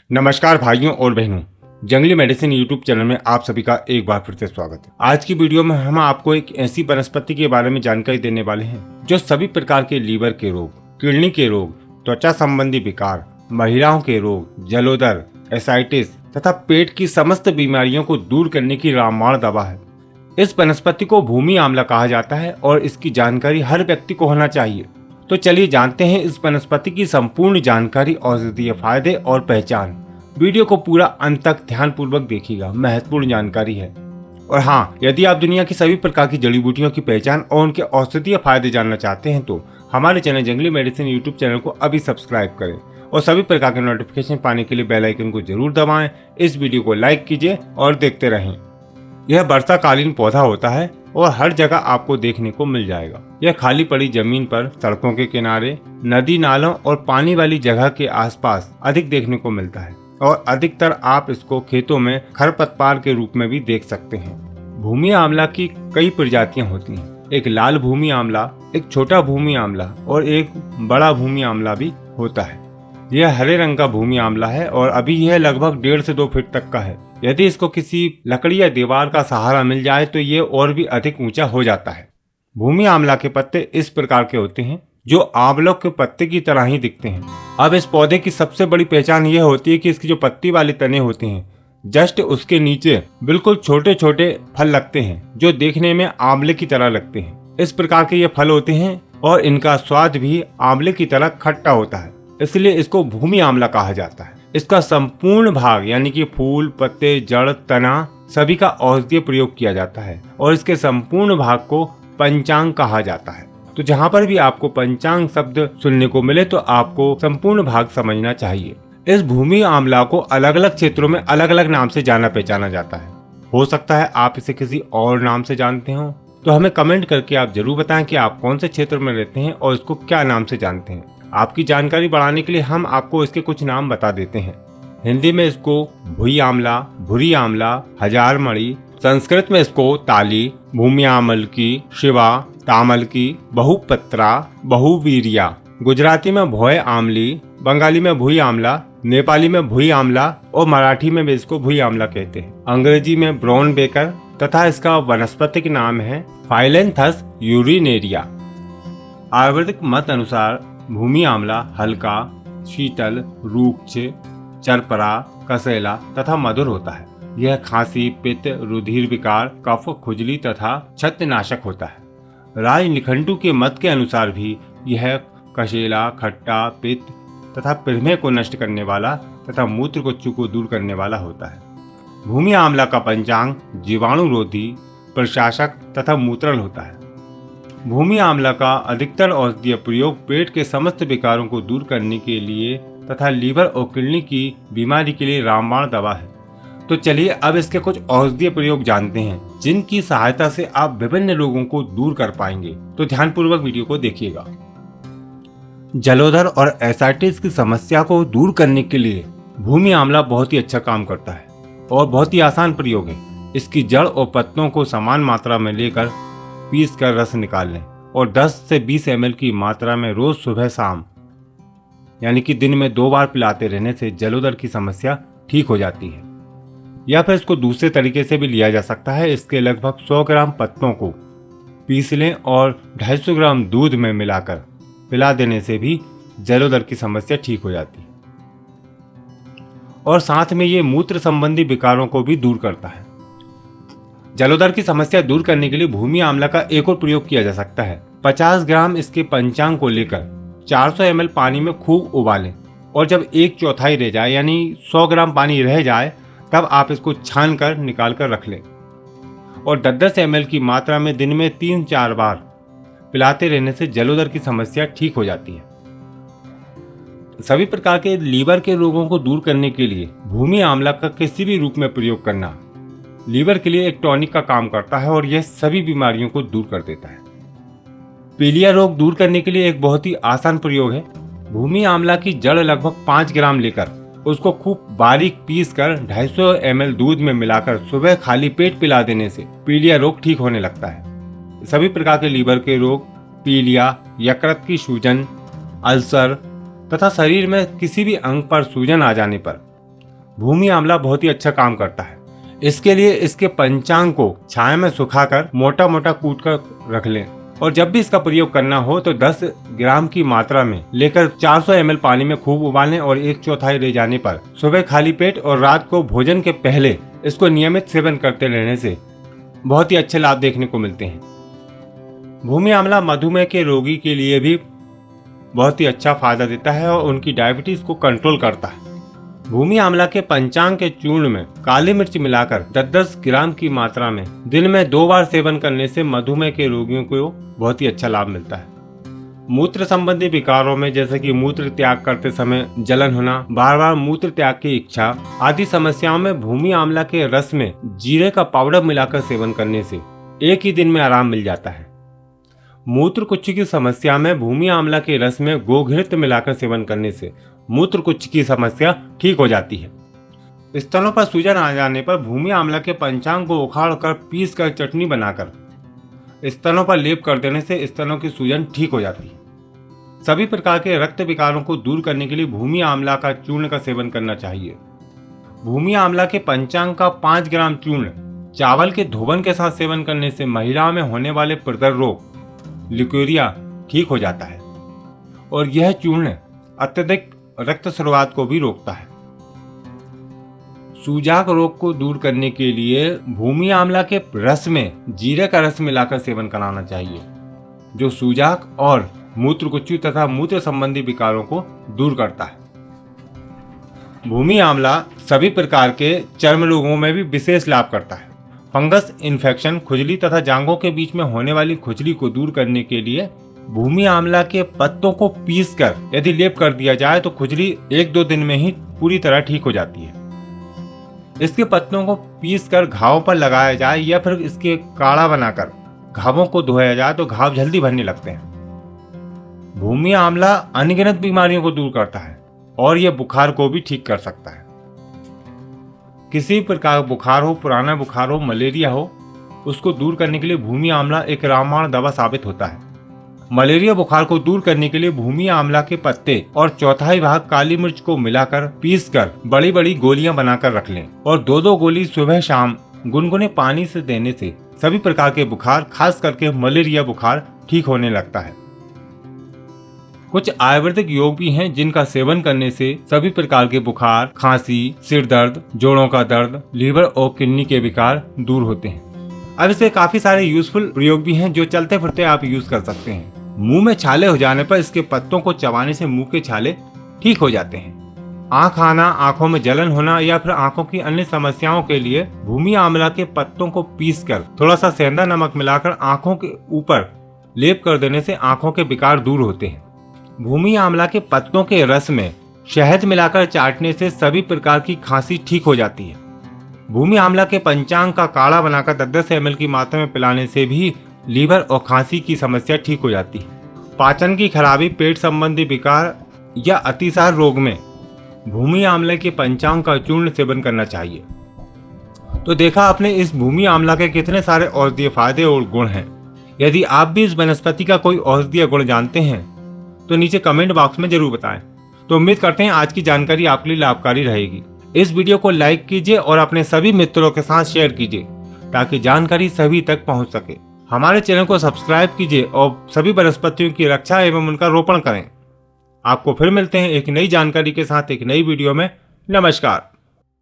नमस्कार भाइयों और बहनों, जंगली मेडिसिन यूट्यूब चैनल में आप सभी का एक बार फिर से स्वागत है। आज की वीडियो में हम आपको एक ऐसी वनस्पति के बारे में जानकारी देने वाले हैं जो सभी प्रकार के लीवर के रोग, किडनी के रोग, त्वचा संबंधी विकार, महिलाओं के रोग, जलोदर, एसाइटिस तथा पेट की समस्त बीमारियों को दूर करने की रामबाण दवा है। इस वनस्पति को भूमि आंवला कहा जाता है और इसकी जानकारी हर व्यक्ति को होना चाहिए। तो चलिए जानते हैं इस वनस्पति की संपूर्ण जानकारी, औषधीय फायदे और पहचान। वीडियो को पूरा अंत तक ध्यानपूर्वक देखिएगा, महत्वपूर्ण जानकारी है। और हाँ, यदि आप दुनिया की सभी प्रकार की जड़ी बूटियों की पहचान और उनके औषधीय फायदे जानना चाहते हैं तो हमारे चैनल जंगली मेडिसिन यूट्यूब चैनल को अभी सब्सक्राइब करें और सभी प्रकार के नोटिफिकेशन पाने के लिए बेल आइकन को जरूर दबाएं। इस वीडियो को लाइक कीजिए और देखते रहें। यह वर्षाकालीन पौधा होता है और हर जगह आपको देखने को मिल जाएगा। यह खाली पड़ी जमीन पर, सड़कों के किनारे, नदी नालों और पानी वाली जगह के आसपास अधिक देखने को मिलता है और अधिकतर आप इसको खेतों में खरपतवार के रूप में भी देख सकते हैं। भूमि आंवला की कई प्रजातियां होती हैं। एक लाल भूमि आंवला, एक छोटा भूमि आंवला और एक बड़ा भूमि आंवला भी होता है। यह हरे रंग का भूमि आंवला है और अभी यह लगभग 1.5 से 2 फीट तक का है। यदि इसको किसी लकड़ी या दीवार का सहारा मिल जाए तो ये और भी अधिक ऊंचा हो जाता है। भूमि आंवला के पत्ते इस प्रकार के होते हैं जो आंवलों के पत्ते की तरह ही दिखते हैं। अब इस पौधे की सबसे बड़ी पहचान यह होती है कि इसकी जो पत्ती वाले तने होते हैं, जस्ट उसके नीचे बिल्कुल छोटे छोटे फल लगते हैं जो देखने में आंवले की तरह लगते हैं। इस प्रकार के ये फल होते हैं और इनका स्वाद भी आंवले की तरह खट्टा होता है, इसलिए इसको भूमि आंवला कहा जाता है। इसका संपूर्ण भाग यानी कि फूल, पत्ते, जड़, तना सभी का औषधीय प्रयोग किया जाता है और इसके संपूर्ण भाग को पंचांग कहा जाता है। तो जहाँ पर भी आपको पंचांग शब्द सुनने को मिले तो आपको संपूर्ण भाग समझना चाहिए। इस भूमि आंवला को अलग अलग क्षेत्रों में अलग अलग नाम से जाना पहचाना जाता है। हो सकता है आप इसे किसी और नाम से जानते हो, तो हमें कमेंट करके आप जरूर बताएं कि आप कौन से क्षेत्र में रहते हैं और इसको क्या नाम से जानते हैं। आपकी जानकारी बढ़ाने के लिए हम आपको इसके कुछ नाम बता देते हैं। हिंदी में इसको भुई आंवला, भूरी आंवला, हजार मणि, संस्कृत में इसको ताली, भूमि आमल की, शिवा, तामल की, बहुपत्रा, बहुवीरिया, गुजराती में भोय आमली, बंगाली में भुई आंवला, नेपाली में भुई आंवला और मराठी में भी इसको भुई आंवला कहते हैं। अंग्रेजी में ब्राउन बेकर तथा इसका वनस्पतिक नाम है फाइलेंथस यूरिनेरिया। आयुर्वेदिक मत अनुसार भूमि आंवला हल्का, शीतल, रूक्ष, चरपरा, कसैला तथा मधुर होता है। यह खांसी, पित्त, रुधिर विकार, कफ, खुजली तथा छत्तनाशक होता है। राज निघंटु के मत के अनुसार भी यह कशेला, खट्टा, पित्त तथा पिरमे को नष्ट करने वाला तथा मूत्र कुच्चू को दूर करने वाला होता है। भूमि आंवला का पंचांग जीवाणुरोधी, प्रशासक तथा मूत्रल होता है। भूमि आंवला का अधिकतर औषधीय प्रयोग पेट के समस्त विकारों को दूर करने के लिए तथा लीवर और किडनी की बीमारी के लिए रामबाण दवा है। तो चलिए अब इसके कुछ औषधीय प्रयोग जानते हैं जिनकी सहायता से आप विभिन्न रोगों को दूर कर पाएंगे। तो ध्यानपूर्वक वीडियो को देखिएगा। जलोदर और एसाइटिस की समस्या को दूर करने के लिए भूमि आंवला बहुत ही अच्छा काम करता है और बहुत ही आसान प्रयोग है। इसकी जड़ और पत्तों को समान मात्रा में लेकर पीस कर रस निकाल लें और 10 से 20 ml की मात्रा में रोज सुबह शाम यानी कि दिन में 2 बार पिलाते रहने से जलोदर की समस्या ठीक हो जाती है। या फिर इसको दूसरे तरीके से भी लिया जा सकता है। इसके लगभग 100 ग्राम पत्तों को पीस लें और 250 ग्राम दूध में मिलाकर पिला देने से भी जलोदर की समस्या ठीक हो जाती है और साथ में ये मूत्र संबंधी विकारों को भी दूर करता है। जलोदर की समस्या दूर करने के लिए भूमि आंवला का एक और प्रयोग किया जा सकता है। 50 ग्राम इसके पंचांग को लेकर 400 ml पानी में खूब उबालें और जब 1/4 रह जाए यानी 100 ग्राम पानी रह जाए तब आप इसको छान कर निकाल कर रख लें और 10-10 ml की मात्रा में दिन में 3-4 बार पिलाते रहने से जलोदर की समस्या ठीक हो जाती है। सभी प्रकार के लीवर के रोगों को दूर करने के लिए भूमि आंवला का किसी भी रूप में प्रयोग करना लीवर के लिए एक टॉनिक का काम करता है और यह सभी बीमारियों को दूर कर देता है। पीलिया रोग दूर करने के लिए एक बहुत ही आसान प्रयोग है। भूमि आंवला की जड़ लगभग 5 ग्राम लेकर उसको खूब बारीक पीस कर 250 ml दूध में मिलाकर सुबह खाली पेट पिला देने से पीलिया रोग ठीक होने लगता है। सभी प्रकार के लीवर के रोग, पीलिया, यकृत की सूजन, अल्सर तथा शरीर में किसी भी अंग पर सूजन आ जाने पर भूमि आंवला बहुत ही अच्छा काम करता है। इसके लिए इसके पंचांग को छाया में सुखाकर मोटा मोटा कूट कर रख लें और जब भी इसका प्रयोग करना हो तो 10 ग्राम की मात्रा में लेकर 400 ml पानी में खूब उबालें और 1/4 रह जाने पर सुबह खाली पेट और रात को भोजन के पहले इसको नियमित सेवन करते रहने से बहुत ही अच्छे लाभ देखने को मिलते हैं। भूमि आंवला मधुमेह के रोगी के लिए भी बहुत ही अच्छा फायदा देता है और उनकी डायबिटीज को कंट्रोल करता है। भूमि आंवला के पंचांग के चूर्ण में काली मिर्च मिलाकर 10-10 ग्राम की मात्रा में दिन में 2 बार सेवन करने से मधुमेह के रोगियों को बहुत ही अच्छा लाभ मिलता है। मूत्र संबंधी विकारों में जैसे कि मूत्र त्याग करते समय जलन होना, बार बार मूत्र त्याग की इच्छा आदि समस्याओं में भूमि आंवला के रस में जीरे का पाउडर मिलाकर सेवन करने से एक ही दिन में आराम मिल जाता है। मूत्रकुच्छ की समस्या में भूमि आंवला के रस में गोघृत मिलाकर सेवन करने से मूत्रकुच्छ की समस्या ठीक हो जाती है। स्तनों पर सूजन आ जाने पर भूमि आंवला के पंचांग को उखाड़ कर पीस कर चटनी बनाकर स्तनों पर लेप कर देने से स्तनों की सूजन ठीक हो जाती है। सभी प्रकार के रक्त विकारों को दूर करने के लिए भूमि आंवला का चूर्ण का सेवन करना चाहिए। भूमि आंवला के पंचांग का 5 ग्राम चूर्ण चावल के धोवन के साथ सेवन करने से महिलाओं में होने वाले प्रदर रोग ल्यूकेरिया ठीक हो जाता है और यह चूर्ण अत्यधिक रक्त स्राव को भी रोकता है। सूजाक रोग को दूर करने के लिए भूमि आंवला के रस में जीरे का रस मिलाकर सेवन कराना चाहिए, जो सूजाक और मूत्रकुच्छ तथा मूत्र संबंधी विकारों को दूर करता है। भूमि आंवला सभी प्रकार के चर्म रोगों में भी विशेष लाभ करता है। फंगस इन्फेक्शन, खुजली तथा जांघों के बीच में होने वाली खुजली को दूर करने के लिए भूमि आंवला के पत्तों को पीसकर यदि लेप कर दिया जाए तो खुजली 1-2 दिन में ही पूरी तरह ठीक हो जाती है। इसके पत्तों को पीसकर घावों पर लगाया जाए या फिर इसके काढ़ा बनाकर घावों को धोया जाए तो घाव जल्दी भरने लगते हैं। भूमि आंवला अनगिनत बीमारियों को दूर करता है और यह बुखार को भी ठीक कर सकता है। किसी प्रकार का बुखार हो, पुराना बुखार हो, मलेरिया हो, उसको दूर करने के लिए भूमि आंवला एक रामबाण दवा साबित होता है। मलेरिया बुखार को दूर करने के लिए भूमि आंवला के पत्ते और 1/4 भाग काली मिर्च को मिलाकर पीसकर बड़ी बड़ी गोलियां बनाकर रख लें और 2-2 गोली सुबह शाम गुनगुने पानी से देने से सभी प्रकार के बुखार, खास करके मलेरिया बुखार ठीक होने लगता है। कुछ आयुर्वेदिक योग भी हैं जिनका सेवन करने से सभी प्रकार के बुखार, खांसी, सिर दर्द, जोड़ों का दर्द, लीवर और किडनी के विकार दूर होते हैं। अब इसके काफी सारे यूजफुल प्रयोग भी हैं जो चलते फिरते आप यूज कर सकते हैं। मुंह में छाले हो जाने पर इसके पत्तों को चबाने से मुंह के छाले ठीक हो जाते हैं। आंख आना, आंखों में जलन होना या फिर आंखों की अन्य समस्याओं के लिए भूमि आंवला के पत्तों को पीसकर थोड़ा सा सेंधा नमक मिलाकर आंखों के ऊपर लेप कर देने से आंखों के विकार दूर होते हैं। भूमि आंवला के पत्तों के रस में शहद मिलाकर चाटने से सभी प्रकार की खांसी ठीक हो जाती है। भूमि आंवला के पंचांग का काढ़ा बनाकर 10-10 ml की मात्रा में पिलाने से भी लीवर और खांसी की समस्या ठीक हो जाती है। पाचन की खराबी, पेट संबंधी विकार या अतिसार रोग में भूमि आंवले के पंचांग का चूर्ण सेवन करना चाहिए। तो देखा आपने इस भूमि आंवला के कितने सारे औषधीय फायदे और गुण हैं। यदि आप भी इस वनस्पति का कोई औषधीय गुण जानते हैं तो नीचे कमेंट बॉक्स में जरूर बताएं। तो उम्मीद करते हैं आज की जानकारी आपके लिए लाभकारी रहेगी। इस वीडियो को लाइक कीजिए और अपने सभी मित्रों के साथ शेयर कीजिए ताकि जानकारी सभी तक पहुंच सके। हमारे चैनल को सब्सक्राइब कीजिए और सभी वनस्पतियों की रक्षा एवं उनका रोपण करें। आपको फिर मिलते हैं एक नई जानकारी के साथ एक नई वीडियो में। नमस्कार।